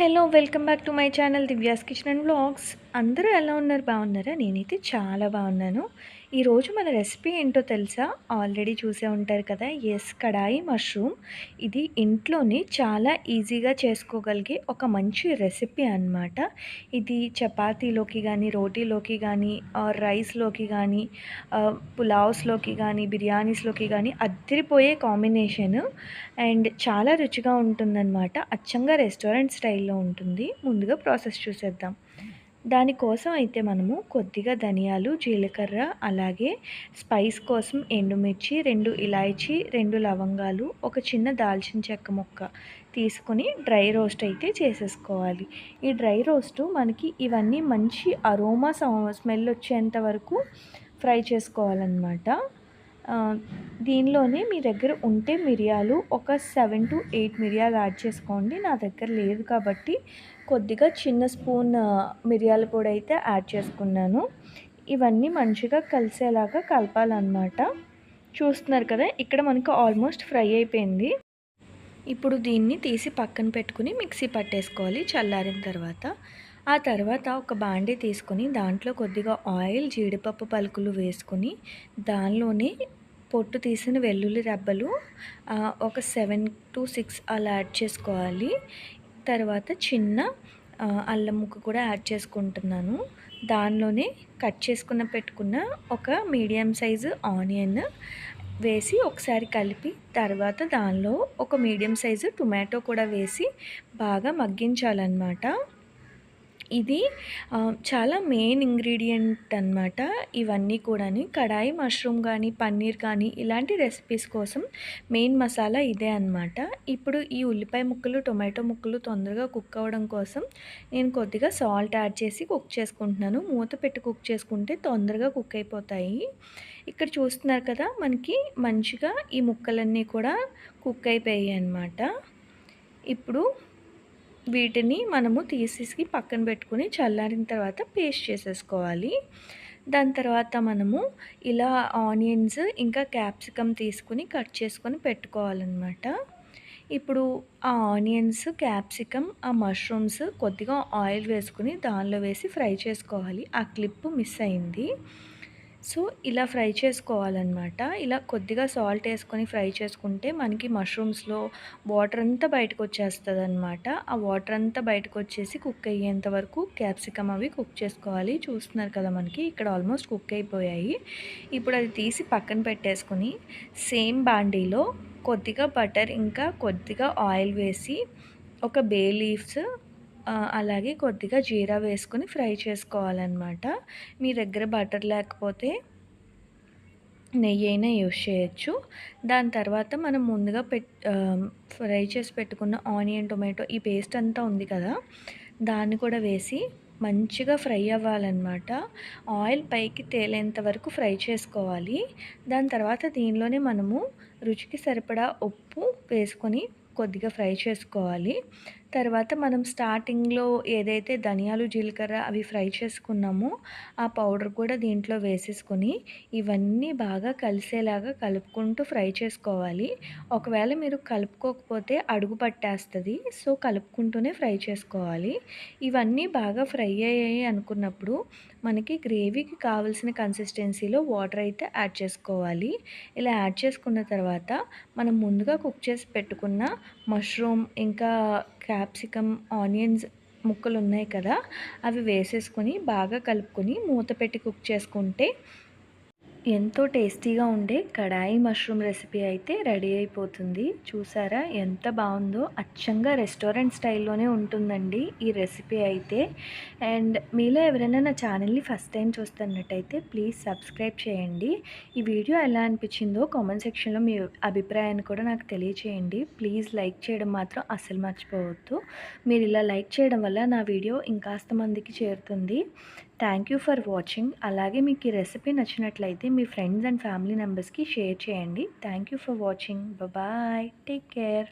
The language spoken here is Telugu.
Hello welcome back to my channel Divya's kitchen and vlogs. అందరూ ఎలా ఉన్నారు? బాగున్నారా? నేనైతే చాలా బాగున్నాను. ఈరోజు మన రెసిపీ ఏంటో తెలుసా? ఆల్రెడీ చూసే ఉంటారు కదా. ఎస్, కడాయి మష్రూమ్. ఇది ఇంట్లోనే చాలా ఈజీగా చేసుకోగలిగే ఒక మంచి రెసిపీ అన్నమాట. ఇది చపాతీలోకి కానీ, రోటీలోకి కానీ, రైస్లోకి కానీ, పులావ్స్లోకి కానీ, బిర్యానీస్లోకి కానీ అద్దరిపోయే కాంబినేషన్. అండ్ చాలా రుచిగా ఉంటుందన్నమాట. అచ్చంగా రెస్టారెంట్ స్టైల్‌లో ఉంటుంది. ముందుగా ప్రాసెస్ చూసేద్దాం. దానికోసం అయితే మనము కొద్దిగా ధనియాలు, జీలకర్ర, అలాగే స్పైస్ కోసం ఎండుమిర్చి, 2 ఇలాయచీ, 2 లవంగాలు, ఒక చిన్న దాల్చిన చెక్క ముక్క తీసుకొని డ్రై రోస్ట్ అయితే చేసేసుకోవాలి. ఈ డ్రై రోస్టు మనకి ఇవన్నీ మంచి అరోమా స్మెల్ వచ్చేంత వరకు ఫ్రై చేసుకోవాలన్నమాట. దీనిలోనే మీ దగ్గర ఉంటే మిరియాలు ఒక 7-8 మిరియాలు యాడ్ చేసుకోండి. నా దగ్గర లేదు కాబట్టి కొద్దిగా చిన్న స్పూన్ మిరియాల పొడి అయితే యాడ్ చేసుకున్నాను. ఇవన్నీ మంచిగా కలిసేలాగా కలపాలన్నమాట. చూస్తున్నారు కదా, ఇక్కడ మనకు ఆల్మోస్ట్ ఫ్రై అయిపోయింది. ఇప్పుడు దీన్ని తీసి పక్కన పెట్టుకుని మిక్సీ పట్టేసుకోవాలి చల్లారిన తర్వాత. ఆ తర్వాత ఒక బాండీ తీసుకొని దాంట్లో కొద్దిగా ఆయిల్, జీడిపప్పు పలుకులు వేసుకొని దానిలోనే పొట్టు తీసిన వెల్లుల్లి రెబ్బలు ఒక 7-6 అలా యాడ్ చేసుకోవాలి. తర్వాత చిన్న అల్లం ముక్క కూడా యాడ్ చేసుకుంటున్నాను. దానిలోనే కట్ చేసుకున్న పెట్టుకున్న ఒక మీడియం సైజు ఆనియన్ వేసి ఒకసారి కలిపి, తర్వాత దానిలో ఒక మీడియం సైజు టొమాటో కూడా వేసి బాగా మగ్గించాలన్నమాట. ఇది చాలా మెయిన్ ఇంగ్రీడియంట్ అనమాట. ఇవన్నీ కూడాని కడాయి మష్రూమ్ కానీ, పన్నీర్ కానీ ఇలాంటి రెసిపీస్ కోసం మెయిన్ మసాలా ఇదే అనమాట. ఇప్పుడు ఈ ఉల్లిపాయ ముక్కలు, టొమాటో ముక్కలు తొందరగా కుక్ అవ్వడం కోసం నేను కొద్దిగా సాల్ట్ యాడ్ చేసి కుక్ చేసుకుంటున్నాను. మూత పెట్టి కుక్ చేసుకుంటే తొందరగా కుక్ అయిపోతాయి. ఇక్కడ చూస్తున్నారు కదా, మనకి మంచిగా ఈ ముక్కలన్నీ కూడా కుక్ అయిపోయాయి అన్నమాట. ఇప్పుడు వీటిని మనము తీసేసి పక్కన పెట్టుకుని చల్లారిన తర్వాత పేస్ట్ చేసేసుకోవాలి. దాని తర్వాత మనము ఇలా ఆనియన్స్ ఇంకా క్యాప్సికమ్ తీసుకుని కట్ చేసుకొని పెట్టుకోవాలన్నమాట. ఇప్పుడు ఆ ఆనియన్స్, క్యాప్సికమ్, ఆ మష్రూమ్స్ కొద్దిగా ఆయిల్ వేసుకుని దానిలో వేసి ఫ్రై చేసుకోవాలి. ఆ క్లిప్ మిస్ అయింది. సో ఇలా ఫ్రై చేసుకోవాలన్నమాట. ఇలా కొద్దిగా సాల్ట్ వేసుకొని ఫ్రై చేసుకుంటే మనకి మష్రూమ్స్లో వాటర్ అంతా బయటకు వచ్చేస్తుందన్నమాట. ఆ వాటర్ అంతా బయటకు వచ్చేసి కుక్ అయ్యేంత వరకు క్యాప్సికమ్ అవి కుక్ చేసుకోవాలి. చూస్తున్నారు కదా, మనకి ఇక్కడ ఆల్మోస్ట్ కుక్ అయిపోయాయి. ఇప్పుడు అది తీసి పక్కన పెట్టేసుకొని సేమ్ బాండీలో కొద్దిగా బటర్ ఇంకా కొద్దిగా ఆయిల్ వేసి ఒక బే లీవ్స్, అలాగే కొద్దిగా జీరా వేసుకొని ఫ్రై చేసుకోవాలన్నమాట. మీ దగ్గర బటర్ లేకపోతే నెయ్యి అయినా యూజ్ చేయొచ్చు. దాని తర్వాత మనం ముందుగా ఫ్రై చేసి పెట్టుకున్న ఆనియన్, టొమాటో ఈ పేస్ట్ అంతా ఉంది కదా, దాన్ని కూడా వేసి మంచిగా ఫ్రై అవ్వాలన్నమాట. ఆయిల్ పైకి తేలేంత వరకు ఫ్రై చేసుకోవాలి. దాని తర్వాత దీనిలోనే మనము రుచికి సరిపడా ఉప్పు వేసుకొని కొద్దిగా ఫ్రై చేసుకోవాలి. తర్వాత మనం స్టార్టింగ్లో ఏదైతే ధనియాలు, జీలకర్ర అవి ఫ్రై చేసుకున్నామో ఆ పౌడర్ కూడా దీంట్లో వేసేసుకొని ఇవన్నీ బాగా కలిసేలాగా కలుపుకుంటూ ఫ్రై చేసుకోవాలి. ఒకవేళ మీరు కలుపుకోకపోతే అడుగు పట్టేస్తుంది. సో కలుపుకుంటూనే ఫ్రై చేసుకోవాలి. ఇవన్నీ బాగా ఫ్రై అయ్యాయి అనుకున్నప్పుడు మనకి గ్రేవీకి కావాల్సిన కన్సిస్టెన్సీలో వాటర్ అయితే యాడ్ చేసుకోవాలి. ఇలా యాడ్ చేసుకున్న తర్వాత మనం ముందుగా కుక్ చేసి పెట్టుకున్న మష్రూమ్ ఇంకా క్యాప్సికమ్, ఆనియన్స్ ముక్కలు ఉన్నాయి కదా, అవి వేసేసుకొని బాగా కలుపుకొని మూత పెట్టి కుక్ చేసుకుంటే ఎంతో టేస్టీగా ఉండే కడాయి మష్రూమ్ రెసిపీ అయితే రెడీ అయిపోతుంది. చూసారా ఎంత బాగుందో? అచ్చంగా రెస్టారెంట్ స్టైల్లోనే ఉంటుందండి ఈ రెసిపీ అయితే. అండ్ మీలో ఎవరైనా నా ఛానల్ని ఫస్ట్ టైం చూస్తున్నట్టయితే ప్లీజ్ సబ్స్క్రైబ్ చేయండి. ఈ వీడియో ఎలా అనిపించిందో కామెంట్ సెక్షన్లో మీ అభిప్రాయాన్ని కూడా నాకు తెలియచేయండి. ప్లీజ్ లైక్ చేయడం మాత్రం అస్సలు మర్చిపోవద్దు. మీరు ఇలా లైక్ చేయడం వల్ల నా వీడియో ఇంకాస్త మందికి చేరుతుంది. Thank you for watching. అలాగే మీకు ఈ రెసిపీ నచ్చినట్లయితే మీ ఫ్రెండ్స్ అండ్ ఫ్యామిలీ మెంబర్స్కి షేర్ చేయండి. Thank you for watching. Bye, take care.